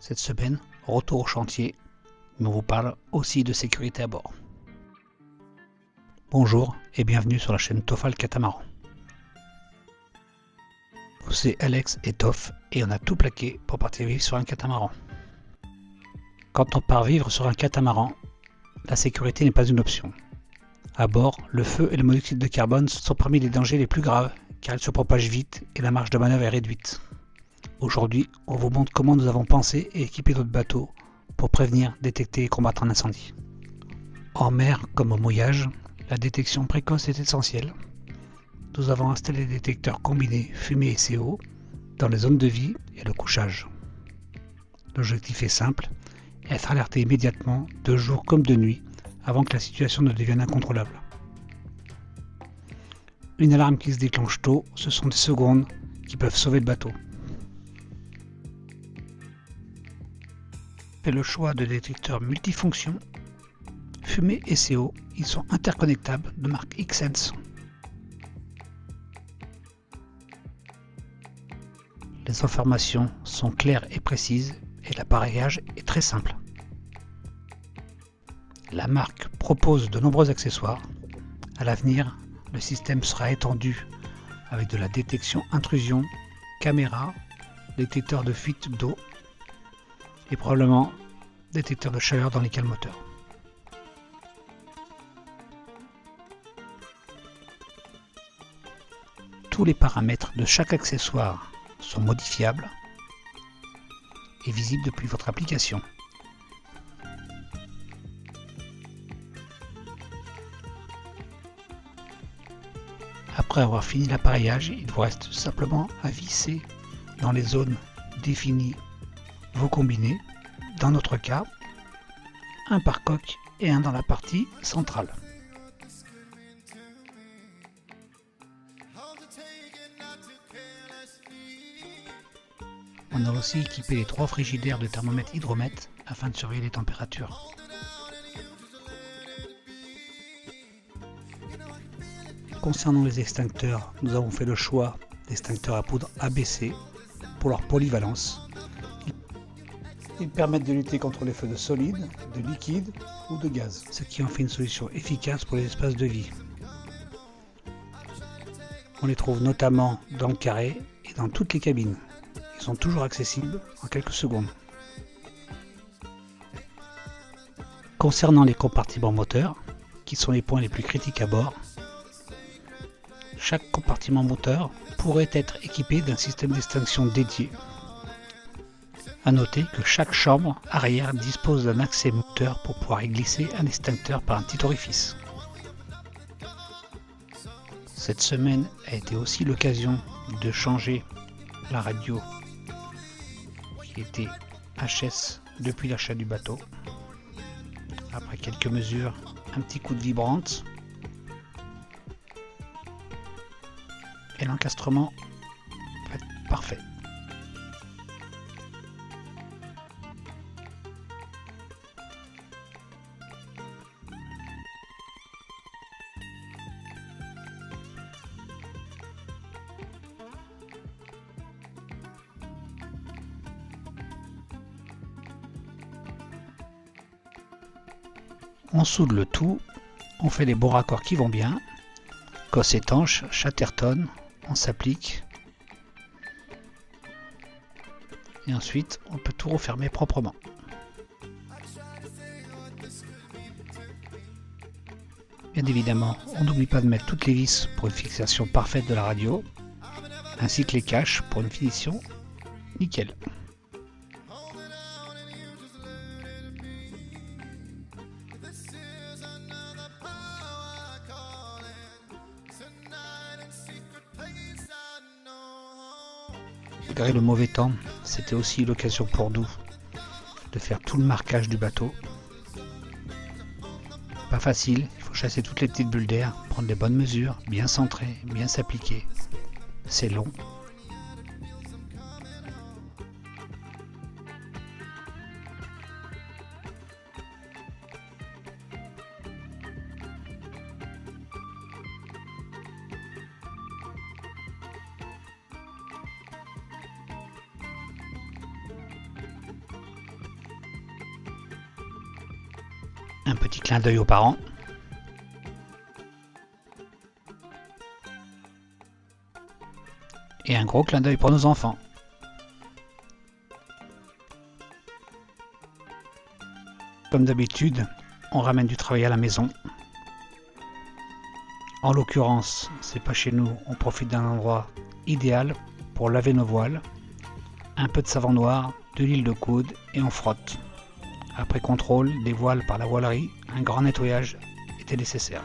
Cette semaine, retour au chantier, mais on vous parle aussi de sécurité à bord. Bonjour et bienvenue sur la chaîne Tofal Catamaran. C'est Alex et Toff et on a tout plaqué pour partir vivre sur un catamaran. Quand on part vivre sur un catamaran, la sécurité n'est pas une option. À bord, le feu et le monoxyde de carbone sont parmi les dangers les plus graves car ils se propagent vite et la marge de manœuvre est réduite. Aujourd'hui, on vous montre comment nous avons pensé et équipé notre bateau pour prévenir, détecter et combattre un incendie. En mer comme au mouillage, la détection précoce est essentielle. Nous avons installé des détecteurs combinés fumée et CO dans les zones de vie et le couchage. L'objectif est simple, être alerté immédiatement, de jour comme de nuit, avant que la situation ne devienne incontrôlable. Une alarme qui se déclenche tôt, ce sont des secondes qui peuvent sauver le bateau. Fait le choix de détecteurs multifonctions, fumée et CO, ils sont interconnectables de marque Xsense. Les informations sont claires et précises et l'appareillage est très simple. La marque propose de nombreux accessoires. À l'avenir, le système sera étendu avec de la détection intrusion, caméra, détecteur de fuite d'eau et probablement détecteur de chaleur dans les cales moteurs. Tous les paramètres de chaque accessoire sont modifiables et visibles depuis votre application. Après avoir fini l'appareillage, il vous reste simplement à visser dans les zones définies vos combinés, dans notre cas, un par coque et un dans la partie centrale. On a aussi équipé les 3 frigidaires de thermomètre hydromètre afin de surveiller les températures. Concernant les extincteurs, nous avons fait le choix d'extincteurs à poudre ABC pour leur polyvalence. Ils permettent de lutter contre les feux de solide, de liquide ou de gaz, ce qui en fait une solution efficace pour les espaces de vie. On les trouve notamment dans le carré et dans toutes les cabines. Ils sont toujours accessibles en quelques secondes. Concernant les compartiments moteurs, qui sont les points les plus critiques à bord, chaque compartiment moteur pourrait être équipé d'un système d'extinction dédié. A noter que chaque chambre arrière dispose d'un accès moteur pour pouvoir y glisser un extincteur par un petit orifice. Cette semaine a été aussi l'occasion de changer la radio qui était HS depuis l'achat du bateau. Après quelques mesures, un petit coup de vibrante et l'encastrement va être parfait. On soude le tout, on fait les bons raccords qui vont bien, cosse étanche, Chatterton, on s'applique et ensuite on peut tout refermer proprement. Bien évidemment, on n'oublie pas de mettre toutes les vis pour une fixation parfaite de la radio, ainsi que les caches pour une finition nickel. Malgré le mauvais temps, c'était aussi l'occasion pour nous de faire tout le marquage du bateau. Pas facile, il faut chasser toutes les petites bulles d'air, prendre les bonnes mesures, bien centrer, bien s'appliquer. C'est long. Un petit clin d'œil aux parents. Et un gros clin d'œil pour nos enfants. Comme d'habitude, on ramène du travail à la maison. En l'occurrence, c'est pas chez nous, on profite d'un endroit idéal pour laver nos voiles. Un peu de savon noir, de l'huile de coude et on frotte. Après contrôle des voiles par la voilerie, un grand nettoyage était nécessaire.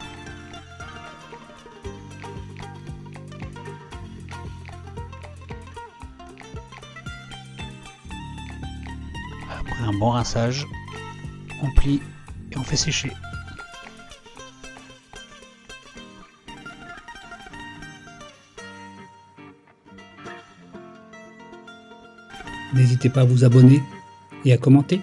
Après un bon rinçage, on plie et on fait sécher. N'hésitez pas à vous abonner et à commenter.